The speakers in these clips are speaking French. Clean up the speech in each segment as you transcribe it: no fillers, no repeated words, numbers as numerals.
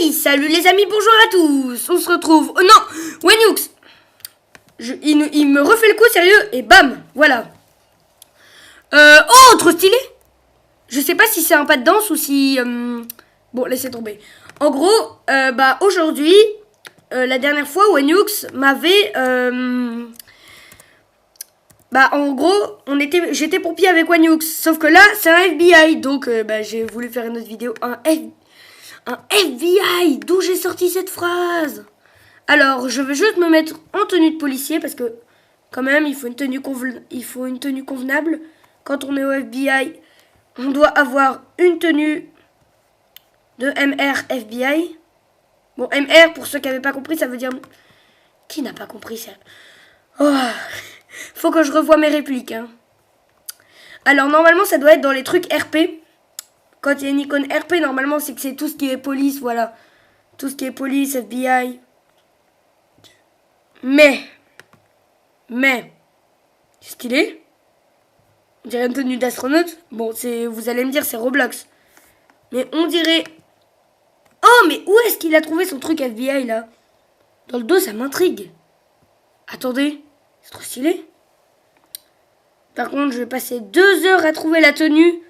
Hey, salut les amis, bonjour à tous. On se retrouve... Oh non, Wenux. Il me refait le coup, sérieux, et bam, voilà. Oh, trop stylé. Je sais pas si c'est un pas de danse ou si... Bon, laissez tomber. En gros, aujourd'hui, la dernière fois, Wenux m'avait... en gros, j'étais pompier avec Wenux. Sauf que là, c'est un FBI. Donc, j'ai voulu faire une autre vidéo. Un FBI. D'où j'ai sorti cette phrase? Alors, je vais juste me mettre en tenue de policier parce que, quand même, il faut une tenue convenable. Quand on est au FBI, on doit avoir une tenue de MR FBI. Bon, MR, pour ceux qui n'avaient pas compris, ça veut dire... Qui n'a pas compris ça? Oh, faut que je revoie mes répliques. Hein. Alors, normalement, ça doit être dans les trucs RP. Quand il y a une icône RP, normalement, c'est que c'est tout ce qui est police, voilà. Tout ce qui est police, FBI. Mais, stylé. On dirait une tenue d'astronaute. Bon, vous allez me dire, c'est Roblox. Mais on dirait... Oh, mais où est-ce qu'il a trouvé son truc FBI, là? Dans le dos, ça m'intrigue. Attendez, c'est trop stylé. Par contre, je vais passer 2 heures à trouver la tenue.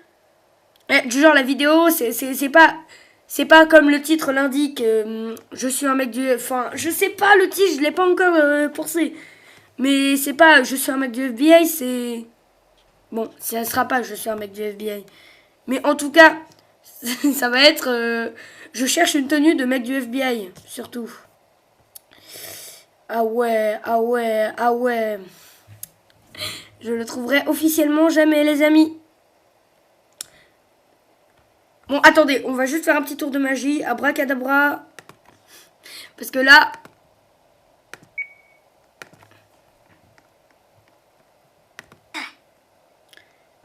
Du genre, la vidéo, c'est pas comme le titre l'indique. Je suis un mec du... Enfin, je sais pas le titre, je l'ai pas encore pensé. Mais c'est pas je suis un mec du FBI, c'est... Bon, ça sera pas je suis un mec du FBI. Mais en tout cas, ça va être... je cherche une tenue de mec du FBI, surtout. Ah ouais. Je le trouverai officiellement jamais, les amis. Bon, attendez, on va juste faire un petit tour de magie. Abracadabra. Parce que là...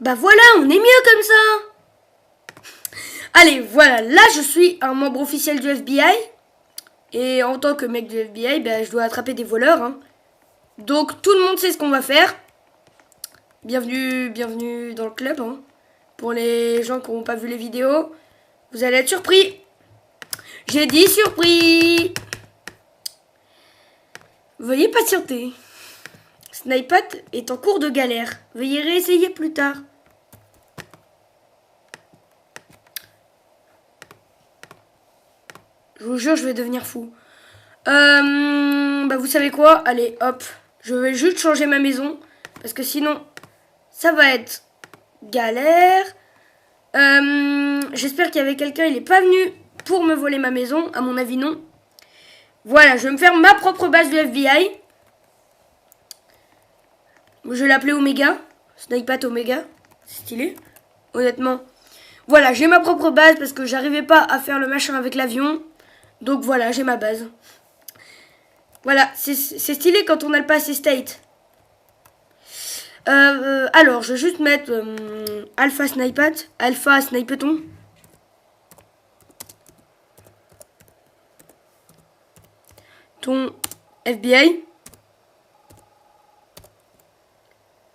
Bah voilà, on est mieux comme ça. Allez, voilà, là je suis un membre officiel du FBI. Et en tant que mec du FBI, je dois attraper des voleurs. Hein. Donc tout le monde sait ce qu'on va faire. Bienvenue dans le club. Hein. Pour les gens qui n'ont pas vu les vidéos, vous allez être surpris. J'ai dit surpris. Veuillez patienter. Snipat est en cours de galère. Veuillez réessayer plus tard. Je vous jure, je vais devenir fou. Vous savez quoi? Allez, hop. Je vais juste changer ma maison. Parce que sinon, ça va être galère. J'espère qu'il y avait quelqu'un. Il n'est pas venu pour me voler ma maison. À mon avis, non. Voilà, je vais me faire ma propre base du FBI. Je vais l'appeler Omega. Snipat Omega. C'est stylé. Honnêtement. Voilà, j'ai ma propre base parce que j'arrivais pas à faire le machin avec l'avion. Donc voilà, j'ai ma base. Voilà, c'est stylé quand on a le passé state. Alors, je vais juste mettre Alpha Snipat. Alpha Snipeton. Ton FBI.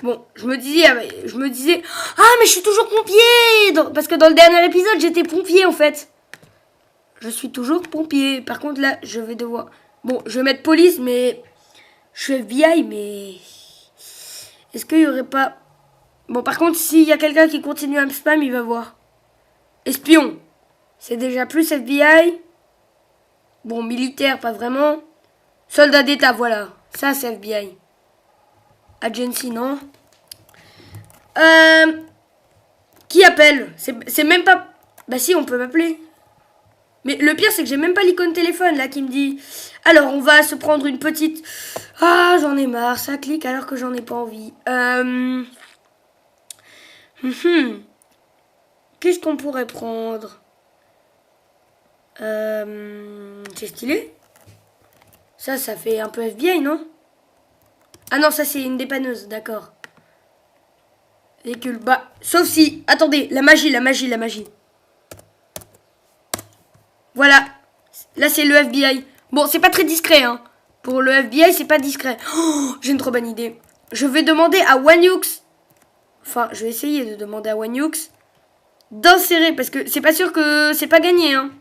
Bon, je me disais, ah mais je suis toujours pompier parce que dans le dernier épisode, j'étais pompier en fait. Je suis toujours pompier. Par contre, là, je vais devoir... Bon, je vais mettre police, mais... Je suis FBI, mais... Est-ce qu'il y aurait pas... Bon, par contre, s'il y a quelqu'un qui continue à me spam, il va voir. Espion. C'est déjà plus FBI. Bon, militaire, pas vraiment. Soldat d'État, voilà. Ça, c'est FBI. Agency, non. Qui appelle? C'est même pas... Bah si, on peut m'appeler. Mais le pire, c'est que j'ai même pas l'icône téléphone, là, qui me dit... Alors, on va se prendre une petite... Ah, j'en ai marre, ça clique alors que j'en ai pas envie. Qu'est-ce qu'on pourrait prendre? C'est stylé. Ça fait un peu FBI, non? Ah non, ça, c'est une dépanneuse, d'accord. Véhicule, sauf si... Attendez, la magie. Voilà. Là, c'est le FBI. Bon, c'est pas très discret, hein. Pour le FBI, c'est pas discret. Oh, j'ai une trop bonne idée. Je vais demander à Wenux. Enfin, je vais essayer de demander à Wenux d'insérer, parce que c'est pas sûr que c'est pas gagné, hein.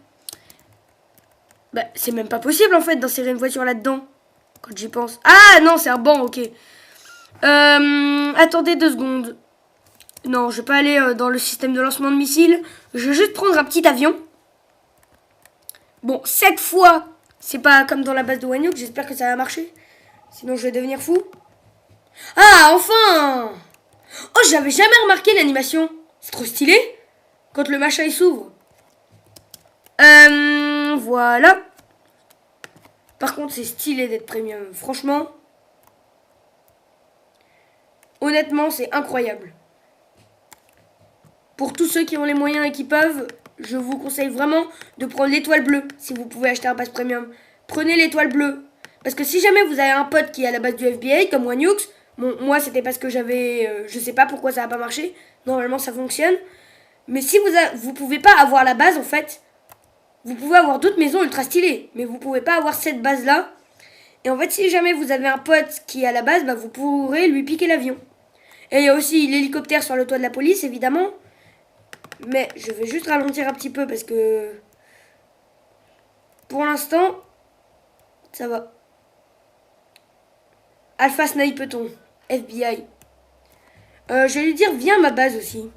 Bah, c'est même pas possible, en fait, d'insérer une voiture là-dedans. Quand j'y pense. Ah, non, c'est un banc, ok. Attendez 2 secondes. Non, je vais pas aller dans le système de lancement de missiles. Je vais juste prendre un petit avion. Bon, cette fois, c'est pas comme dans la base de Wanyuk. J'espère que ça va marcher. Sinon, je vais devenir fou. Ah, enfin! Oh, j'avais jamais remarqué l'animation. C'est trop stylé. Quand le machin il s'ouvre. Voilà. Par contre, c'est stylé d'être premium. Franchement. Honnêtement, c'est incroyable. Pour tous ceux qui ont les moyens et qui peuvent, je vous conseille vraiment de prendre l'étoile bleue si vous pouvez acheter un pass premium. Prenez l'étoile bleue. Parce que si jamais vous avez un pote qui est à la base du FBI, comme Wanyux, bon, moi c'était parce que j'avais... je sais pas pourquoi ça n'a pas marché. Normalement ça fonctionne. Mais si vous pouvez pas avoir la base en fait, vous pouvez avoir d'autres maisons ultra stylées. Mais vous pouvez pas avoir cette base là. Et en fait si jamais vous avez un pote qui est à la base, bah, vous pourrez lui piquer l'avion. Et il y a aussi l'hélicoptère sur le toit de la police évidemment. Mais je vais juste ralentir un petit peu parce que pour l'instant, ça va. Alpha Snipeton, FBI. Je vais lui dire, viens à ma base aussi.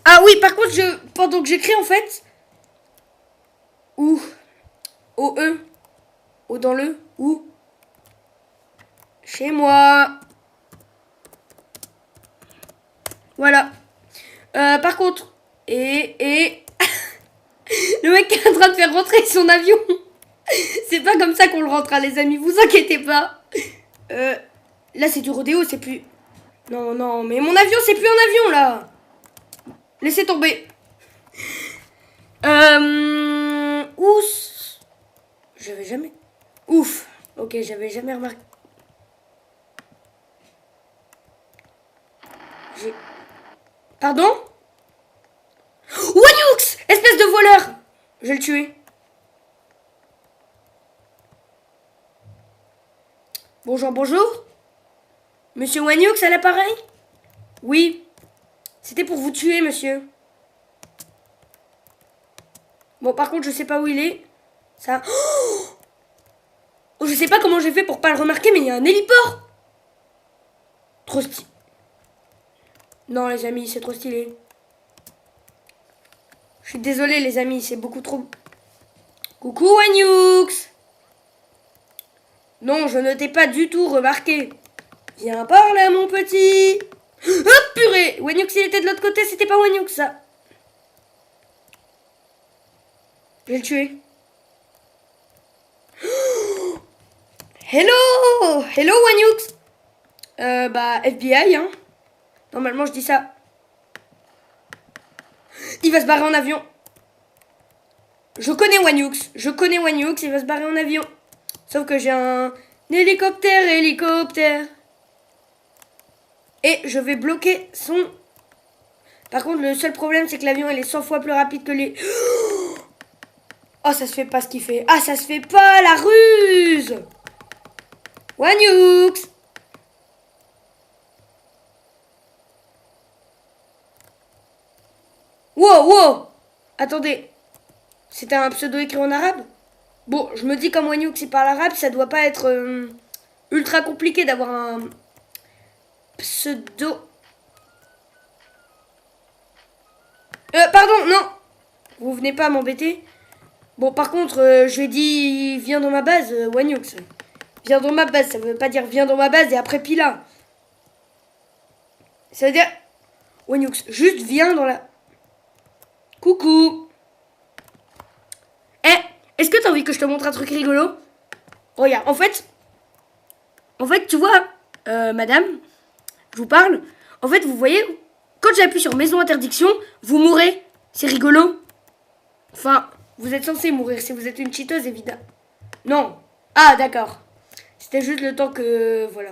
Ah oui, par contre, pendant que j'écris en fait, ou, O-E, O dans le, ou, chez moi. Voilà. Par contre, et le mec est en train de faire rentrer son avion. C'est pas comme ça qu'on le rentrera, les amis, vous inquiétez pas. Là, c'est du rodéo, c'est plus... Non, non, mais mon avion, c'est plus un avion, là. Laissez tomber. Ous. J'avais jamais... Ouf. Ok, j'avais jamais remarqué. Pardon? Wanyux! Espèce de voleur! Je vais le tuer. Bonjour, bonjour. Monsieur Wanyux à l'appareil? Oui. C'était pour vous tuer, monsieur. Bon, par contre, je sais pas où il est. Ça... Oh, je sais pas comment j'ai fait pour pas le remarquer, mais il y a un héliport. Trop stylé. Non, les amis, c'est trop stylé. Je suis désolé, les amis, c'est beaucoup trop... Coucou, Wanyux. Non, je ne t'ai pas du tout remarqué. Viens par là, mon petit. Hop, purée. Wanyux, il était de l'autre côté, c'était pas Wanyux, ça. Je vais le tuer. Hello. Hello, Wanyux. Bah, FBI, hein. Normalement, je dis ça. Il va se barrer en avion. Je connais Wanyux, il va se barrer en avion. Sauf que j'ai un hélicoptère. Et je vais bloquer son... Par contre, le seul problème, c'est que l'avion, il est 100 fois plus rapide que les... Oh, ça se fait pas ce qu'il fait. Ah, ça se fait pas, la ruse. Wanyux. Wow. Attendez. C'était un pseudo écrit en arabe? Bon, je me dis comme Wanyux il parle arabe, ça doit pas être ultra compliqué d'avoir un pseudo... pardon, non. Vous venez pas m'embêter. Bon, par contre, je lui ai dit, viens dans ma base, Wanyux. Viens dans ma base, ça veut pas dire viens dans ma base et après Pila. Ça veut dire, Wanyux, juste viens dans la... Coucou. Est-ce que t'as envie que je te montre un truc rigolo? Regarde, en fait, tu vois, madame, je vous parle. En fait, vous voyez, quand j'appuie sur maison interdiction, vous mourrez. C'est rigolo. Enfin, vous êtes censé mourir si vous êtes une cheateuse, évidemment. Non. Ah, d'accord. C'était juste le temps que... Voilà.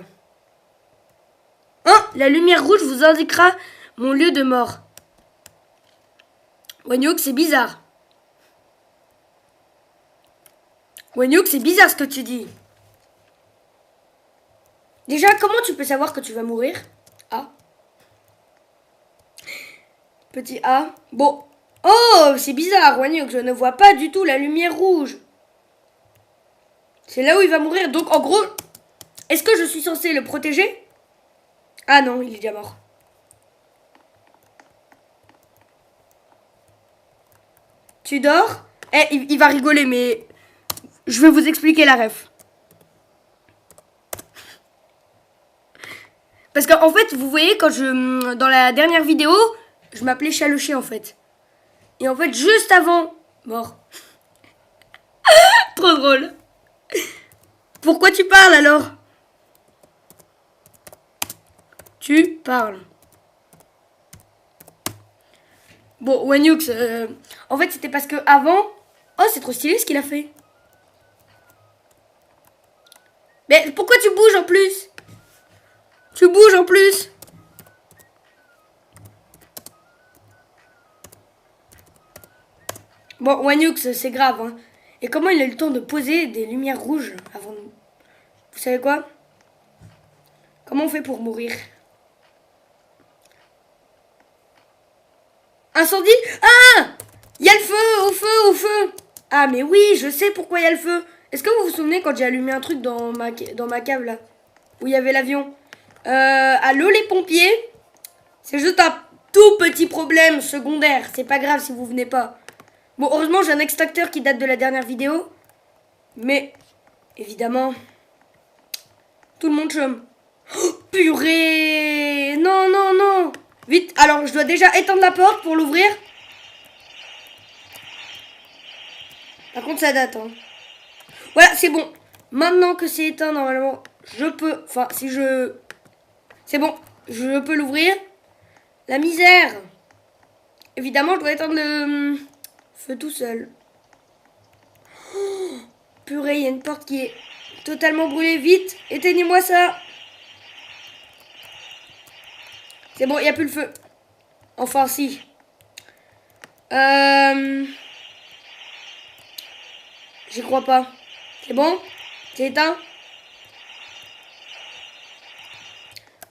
Hein? La lumière rouge vous indiquera mon lieu de mort. Wanyuk, c'est bizarre. Wanyuk, c'est bizarre ce que tu dis. Déjà, comment tu peux savoir que tu vas mourir? Ah. Petit A. Bon. Oh, c'est bizarre, Wanyuk, je ne vois pas du tout la lumière rouge. C'est là où il va mourir. Donc, en gros, est-ce que je suis censé le protéger? Ah non, il est déjà mort. Tu dors? Eh, il va rigoler, mais je vais vous expliquer la ref. Parce qu'en fait, vous voyez, dans la dernière vidéo, je m'appelais Chalocher, en fait. Et en fait, juste avant... Mort. Trop drôle. Pourquoi tu parles, alors? Tu parles. Bon, Wanyux, en fait, c'était parce que avant... Oh, c'est trop stylé ce qu'il a fait. Mais pourquoi tu bouges en plus? Tu bouges en plus. Bon, Wanyux, c'est grave, hein. Et comment il a eu le temps de poser des lumières rouges avant de... Vous savez quoi? Comment on fait pour mourir? Incendie? Ah! Il y a le feu! Au feu! Au feu! Ah, mais oui, je sais pourquoi il y a le feu. Est-ce que vous vous souvenez quand j'ai allumé un truc dans ma cave, là? Où il y avait l'avion? Allô, les pompiers? C'est juste un tout petit problème secondaire. C'est pas grave si vous venez pas. Bon, heureusement, j'ai un extracteur qui date de la dernière vidéo. Mais, évidemment, tout le monde chôme. Oh, purée! Non, non, non! Vite, alors je dois déjà éteindre la porte pour l'ouvrir. Par contre, ça date, hein. Voilà, c'est bon. Maintenant que c'est éteint, normalement, je peux... Enfin, si je... C'est bon, je peux l'ouvrir. La misère! Évidemment, je dois éteindre le feu tout seul. Oh, purée, il y a une porte qui est totalement brûlée. Vite, éteignez-moi ça. C'est bon, il n'y a plus le feu. Enfin, si. J'y crois pas. C'est bon? C'est éteint?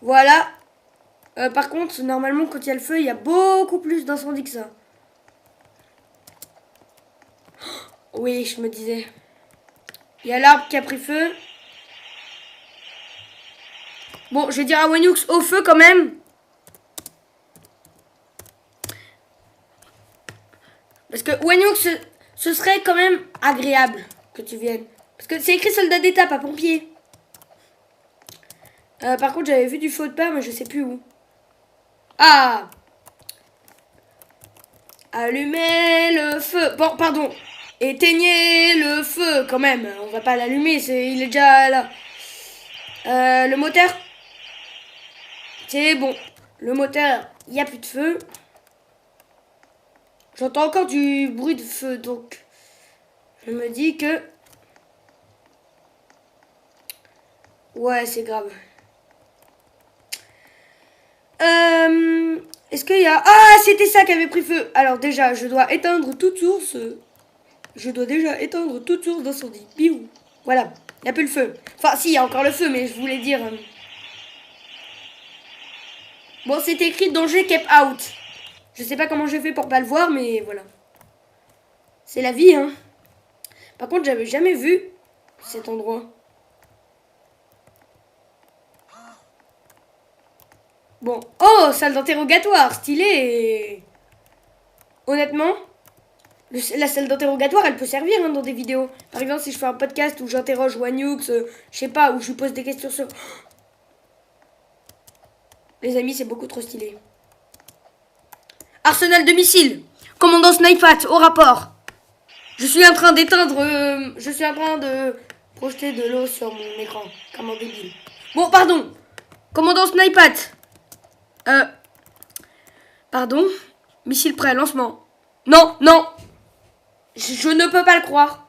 Voilà. Par contre, normalement, quand il y a le feu, il y a beaucoup plus d'incendie que ça. Oh, oui, je me disais. Il y a l'arbre qui a pris feu. Bon, je vais dire à Wanyux au feu quand même. Parce que Wanyux, ce serait quand même agréable que tu viennes. Parce que c'est écrit soldat d'état, pas pompier. Par contre, j'avais vu du feu de part, mais je sais plus où. Ah! Allumez le feu. Bon, pardon. Éteignez le feu, quand même. On va pas l'allumer, il est déjà là. Le moteur. C'est bon. Le moteur, il n'y a plus de feu. J'entends encore du bruit de feu, donc je me dis que... Ouais, c'est grave. Est-ce qu'il y a... Ah, c'était ça qui avait pris feu. Alors déjà, je dois éteindre toute source. Je dois déjà éteindre toute source d'incendie. Biou. Voilà, il n'y a plus le feu. Enfin, si, il y a encore le feu, mais je voulais dire... Bon, c'est écrit danger kept out. Je sais pas comment j'ai fait pour pas le voir, mais voilà. C'est la vie, hein. Par contre, j'avais jamais vu cet endroit. Bon. Oh, salle d'interrogatoire, stylé. Honnêtement, la salle d'interrogatoire, elle peut servir hein, dans des vidéos. Par exemple, si je fais un podcast où j'interroge Wanyux, je sais pas, où je lui pose des questions sur... Les amis, c'est beaucoup trop stylé. Arsenal de missiles. Commandant Snipat, au rapport. Je suis en train d'éteindre... je suis en train de projeter de l'eau sur mon écran. Comme un débile. Bon, pardon. Commandant Snipat. Pardon. Missile prêt, lancement. Non, non. Je ne peux pas le croire.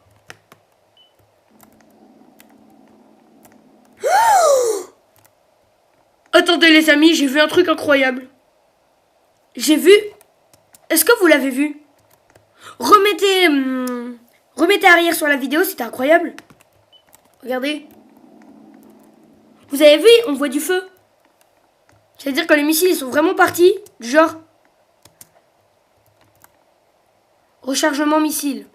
Attendez les amis, j'ai vu un truc incroyable. J'ai vu... Est-ce que vous l'avez vu? Remettez arrière sur la vidéo, c'était incroyable. Regardez. Vous avez vu? On voit du feu. C'est-à-dire que les missiles, ils sont vraiment partis. Du genre... Rechargement missile.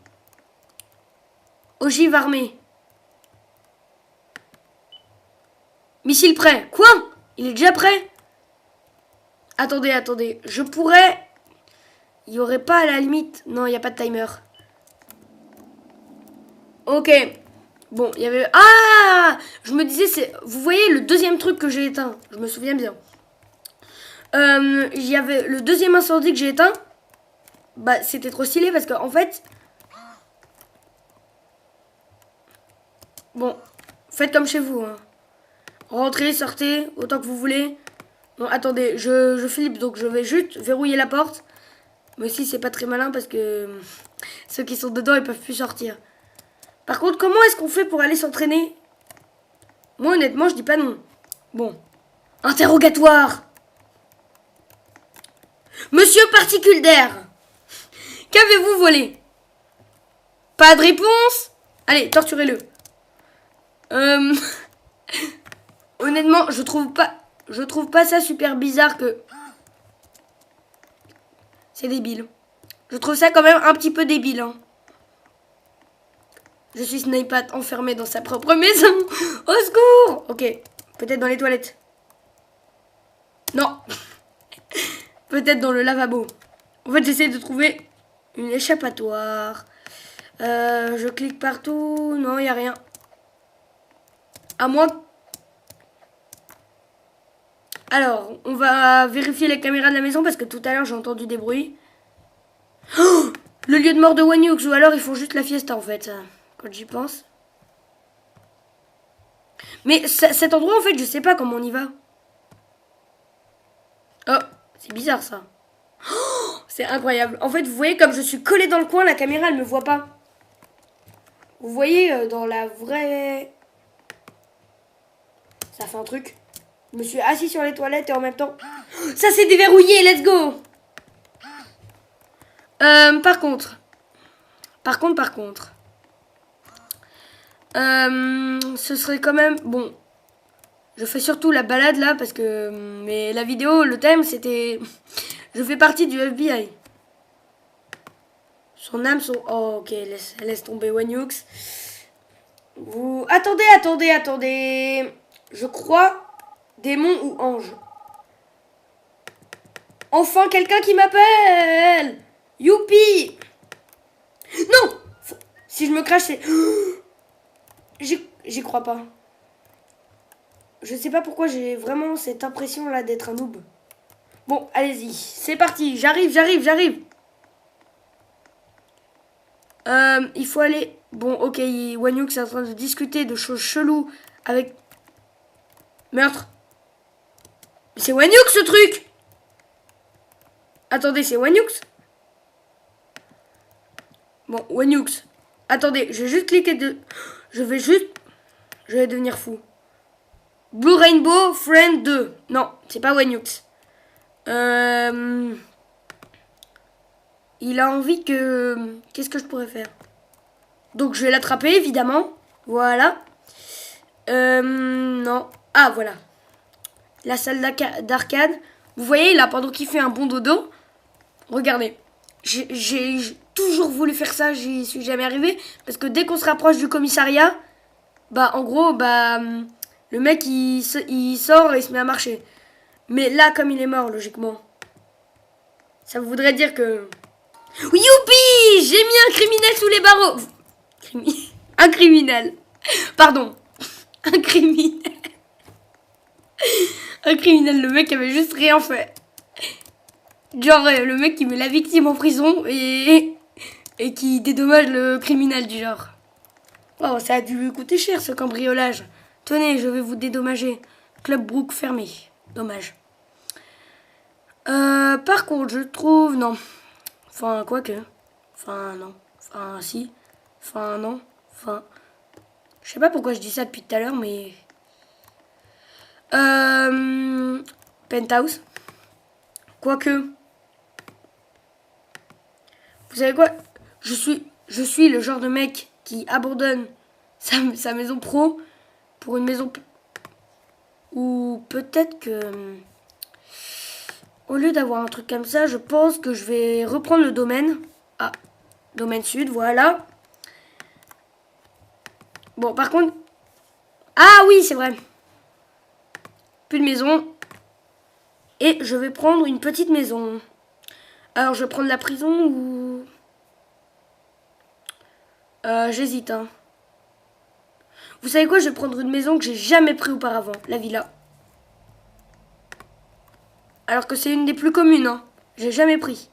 Ogive armée. Missile prêt. Quoi? Il est déjà prêt? Attendez, attendez. Je pourrais... Il n'y aurait pas à la limite... Non, il n'y a pas de timer. Ok. Bon, il y avait... Ah! Je me disais, c'est... Vous voyez le deuxième truc que j'ai éteint? Je me souviens bien. Il y avait le deuxième incendie que j'ai éteint. Bah, c'était trop stylé parce qu'en fait... Bon, faites comme chez vous. Hein. Rentrez, sortez, autant que vous voulez. Bon, attendez, je flippe, donc je vais juste verrouiller la porte. Mais si, c'est pas très malin parce que ceux qui sont dedans, ils peuvent plus sortir. Par contre, comment est-ce qu'on fait pour aller s'entraîner? Moi, honnêtement, je dis pas non. Bon. Interrogatoire. Monsieur Particule d'air, qu'avez-vous volé? Pas de réponse? Allez, torturez-le. Honnêtement, je trouve pas ça super bizarre que... C'est débile. Je trouve ça quand même un petit peu débile. Hein. Je suis Snipat enfermé dans sa propre maison. Au secours! Ok, peut-être dans les toilettes. Non. Peut-être dans le lavabo. En fait, j'essaie de trouver une échappatoire. Je clique partout. Non, il n'y a rien. À moins... Alors, on va vérifier les caméras de la maison parce que tout à l'heure, j'ai entendu des bruits. Oh, le lieu de mort de Wanyux, ou alors ils font juste la fiesta en fait, quand j'y pense. Mais cet endroit, en fait, je sais pas comment on y va. Oh, c'est bizarre ça. Oh, c'est incroyable. En fait, vous voyez, comme je suis collée dans le coin, la caméra, elle me voit pas. Vous voyez, dans la vraie... Ça fait un truc. Je me suis assis sur les toilettes et en même temps... Ça s'est déverrouillé, let's go! Par contre... ce serait quand même... Bon, je fais surtout la balade là parce que... Mais la vidéo, le thème, c'était... Je fais partie du FBI. Son âme, son... Oh, ok, laisse tomber Wanyux. Vous... Attendez. Je crois... Démon ou ange? Enfin, quelqu'un qui m'appelle! Youpi! Non! Si je me crache, c'est... J'y crois pas. Je sais pas pourquoi j'ai vraiment cette impression là d'être un noob. Bon, allez-y. C'est parti. J'arrive. Il faut aller... Bon, ok. Wanyux est en train de discuter de choses cheloues avec... Meurtre. C'est Wanyux ce truc! Attendez, c'est Wanyux? Bon, Wanyux. Attendez, je vais juste cliquer de... Je vais devenir fou. Blue Rainbow Friend 2. Non, c'est pas Wanyux. Il a envie que... Qu'est-ce que je pourrais faire? Donc je vais l'attraper, évidemment. Voilà. Non. Ah, voilà. La salle d'arcade. Vous voyez, là, pendant qu'il fait un bon dodo. Regardez. J'ai toujours voulu faire ça, j'y suis jamais arrivé. Parce que dès qu'on se rapproche du commissariat, bah, en gros, bah, le mec, il sort et il se met à marcher. Mais là, comme il est mort, logiquement, ça voudrait dire que... Youpi! J'ai mis un criminel sous les barreaux. Un criminel. Pardon. Un criminel. Un criminel, le mec avait juste rien fait. Genre, le mec qui met la victime en prison et qui dédommage le criminel du genre. Oh, ça a dû lui coûter cher ce cambriolage. Tenez, je vais vous dédommager. Club Brook fermé. Dommage. Par contre, je trouve... Non. Enfin, quoique. Enfin, non. Enfin, si. Enfin, non. Enfin... Je sais pas pourquoi je dis ça depuis tout à l'heure, mais... Penthouse. Quoique... Vous savez quoi? Je suis le genre de mec qui abandonne sa maison pro pour une maison... Ou peut-être que... Au lieu d'avoir un truc comme ça, je pense que je vais reprendre le domaine. Ah, Domaine sud, voilà. Bon, par contre... Ah oui, c'est vrai. Plus de maison. Et je vais prendre une petite maison. Alors, je vais prendre la prison ou... J'hésite, hein. Vous savez quoi? Je vais prendre une maison que j'ai jamais pris auparavant. La villa. Alors que c'est une des plus communes, hein. J'ai jamais pris.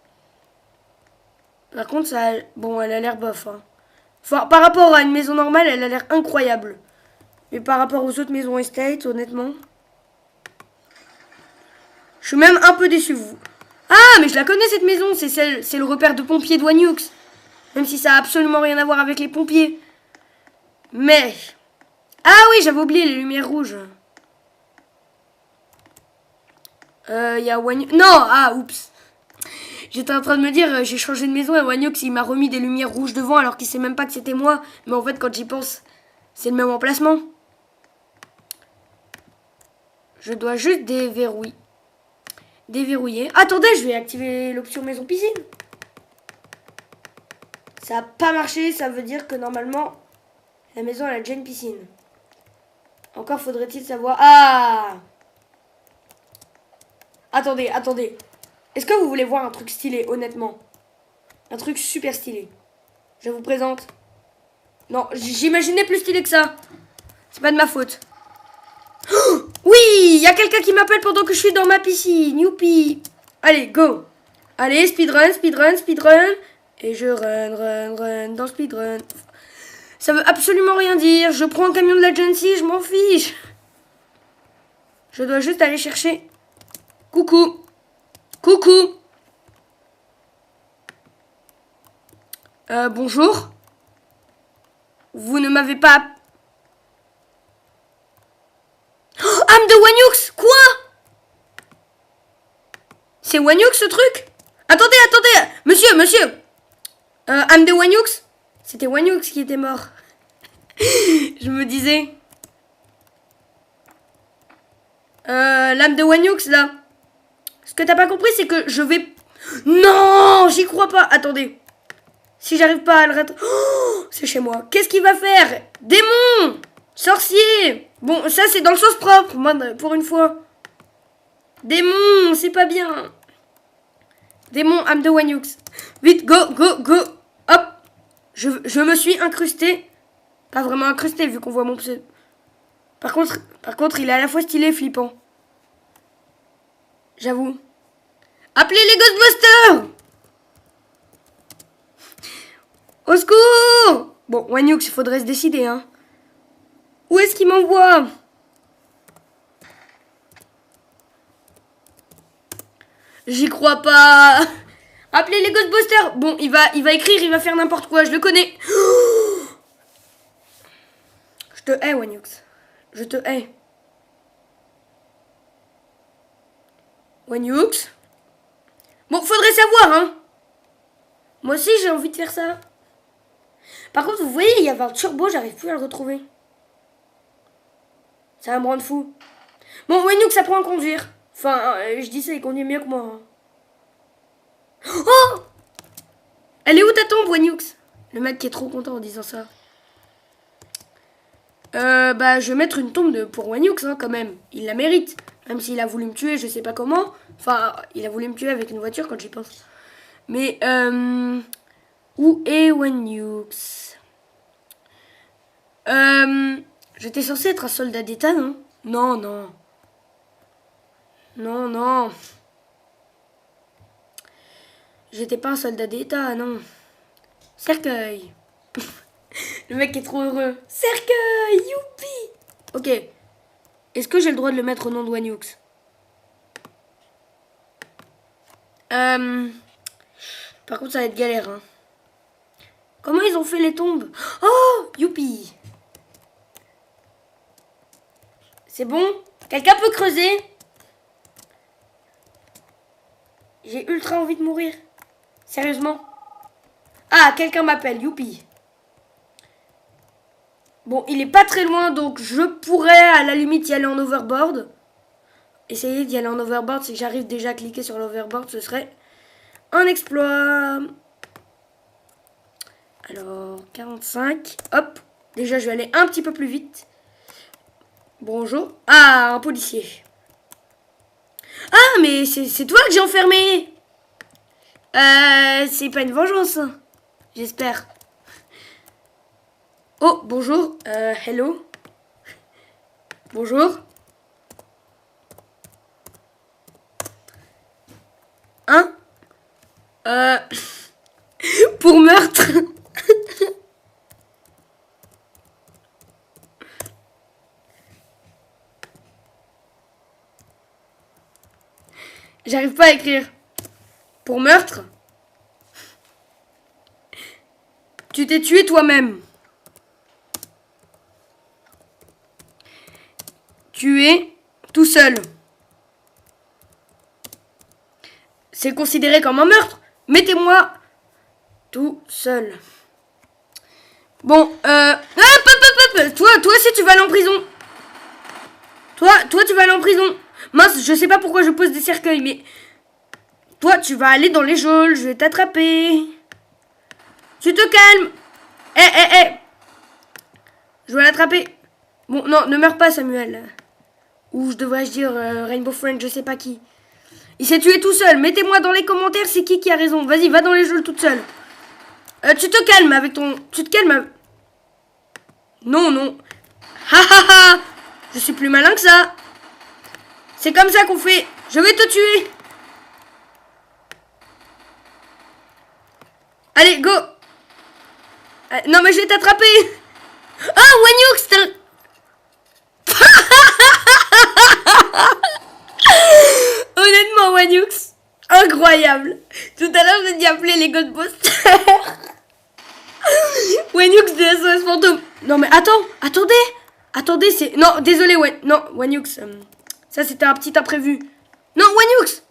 Par contre, ça... Bon, elle a l'air bof, hein. Enfin, par rapport à une maison normale, elle a l'air incroyable. Mais par rapport aux autres maisons estate, honnêtement... Je suis même un peu déçu, vous. Ah, mais je la connais, cette maison. C'est le repère de pompiers de Wanyux. Même si ça a absolument rien à voir avec les pompiers. Mais... Ah oui, j'avais oublié les lumières rouges. Il y a Wanyux... Non, ah, oups. J'étais en train de me dire, j'ai changé de maison et Wanyux, il m'a remis des lumières rouges devant alors qu'il sait même pas que c'était moi. Mais en fait, quand j'y pense, c'est le même emplacement. Je dois juste déverrouiller. Attendez, je vais activer l'option maison piscine. Ça n'a pas marché, ça veut dire que normalement, la maison elle a déjà une piscine. Encore faudrait-il savoir... Ah! Attendez. Est-ce que vous voulez voir un truc stylé, honnêtement? Un truc super stylé. Je vous présente. Non, j'imaginais plus stylé que ça. C'est pas de ma faute. Oh oui, il y a quelqu'un qui m'appelle pendant que je suis dans ma piscine. Youpi. Allez, go. Allez, speedrun. Et je run dans speedrun. Ça veut absolument rien dire. Je prends un camion de l'agency, je m'en fiche. Je dois juste aller chercher... Coucou. Bonjour. Vous ne m'avez pas... Oh, âme de Wanyux. Quoi? C'est Wanyux ce truc? Attendez. Monsieur. Âme de Wanyux? C'était Wanyux qui était mort. Je me disais... l'âme de Wanyux, là. Ce que t'as pas compris, c'est que je vais... Non, j'y crois pas. Attendez. Si j'arrive pas à le rattraper... Oh, c'est chez moi. Qu'est-ce qu'il va faire? Démon! Sorcier! Bon, ça, c'est dans le sens propre, moi, pour une fois. Démon, c'est pas bien. Démon, âme de Wanyux. Vite, go. Hop. Je me suis incrusté. Pas vraiment incrusté, vu qu'on voit mon pseudo. Par contre, il est à la fois stylé et flippant. J'avoue. Appelez les Ghostbusters! Au secours! Bon, Wanyux, il faudrait se décider, hein. Où est-ce qu'il m'envoie? J'y crois pas. Appelez les Ghostbusters. Bon, il va écrire, il va faire n'importe quoi, je le connais. Je te hais, Wanyux. Je te hais. Wanyux. Bon, faudrait savoir, hein. Moi aussi, j'ai envie de faire ça. Par contre, vous voyez, il y avait un turbo, j'arrive plus à le retrouver. Ça va me rendre fou. Bon, Wanyux apprend à conduire. Enfin, je dis ça, il conduit mieux que moi. Hein. Oh! Elle est où ta tombe, Wanyux? Le mec qui est trop content en disant ça. Bah, je vais mettre une tombe pour Wanyux, hein, quand même. Il la mérite. Même s'il a voulu me tuer, je sais pas comment. Enfin, il a voulu me tuer avec une voiture quand j'y pense. Mais, où est Wanyux? J'étais censé être un soldat d'État, non? Non. J'étais pas un soldat d'État, non. Cercueil. Le mec est trop heureux. Cercueil, youpi. Ok. Est-ce que j'ai le droit de le mettre au nom de Wanyux? Par contre, ça va être galère, hein. Comment ils ont fait les tombes? Oh, youpi. C'est bon? Quelqu'un peut creuser? J'ai ultra envie de mourir. Sérieusement? Ah, quelqu'un m'appelle, youpi. Bon, il est pas très loin, donc je pourrais à la limite y aller en overboard. Essayer d'y aller en overboard, si j'arrive déjà à cliquer sur l'overboard, ce serait un exploit. Alors, 45. Hop. Déjà, je vais aller un petit peu plus vite. Bonjour. Ah, un policier. Ah, mais c'est toi que j'ai enfermé. C'est pas une vengeance. J'espère. Oh, bonjour. Hello. Bonjour. Hein? Pour meurtre. J'arrive pas à écrire. Pour meurtre. Tu t'es tué toi-même. Tu es tout seul. C'est considéré comme un meurtre. Mettez-moi tout seul. Bon, Toi aussi tu vas aller en prison. Toi tu vas aller en prison. Mince, je sais pas pourquoi je pose des cercueils, mais toi tu vas aller dans les geôles, je vais t'attraper. Tu te calmes. Je vais l'attraper. Bon, non, ne meurs pas, Samuel. Ou je devrais dire Rainbow Friend, je sais pas qui. Il s'est tué tout seul. Mettez-moi dans les commentaires c'est qui a raison. Vas-y, va dans les geôles toute seule. Tu te calmes avec ton... Tu te calmes. Non, non. Ha ha ha. Je suis plus malin que ça. C'est comme ça qu'on fait. Je vais te tuer. Allez, go. Non, mais je vais t'attraper. Ah, Wanyuk, c'est un... Honnêtement, Wanyux, incroyable. Tout à l'heure, j'ai dit appeler les Ghostbusters. Wanyux de SOS Fantôme. Non, mais attendez, c'est... Non, désolé, Wanyux. Ça, c'était un petit imprévu. Non, Wanyux.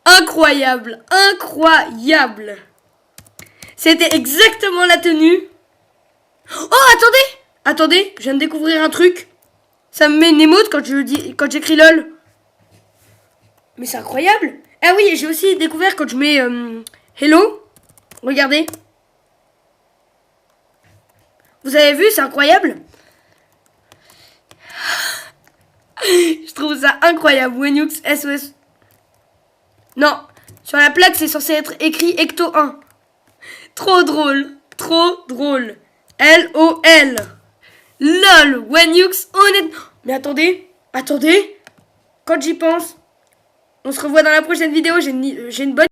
Incroyable. C'était exactement la tenue. Oh, attendez, je viens de découvrir un truc. Ça me met une émote quand j'écris LOL. Mais c'est incroyable. Ah oui, j'ai aussi découvert quand je mets Hello. Regardez. Vous avez vu, c'est incroyable. Je trouve ça incroyable. Wanyux SOS. Non, sur la plaque, c'est censé être écrit Ecto 1. Trop drôle. LOL. LOL. Wanyux, honnêtement. Mais attendez. Quand j'y pense, on se revoit dans la prochaine vidéo. J'ai une bonne...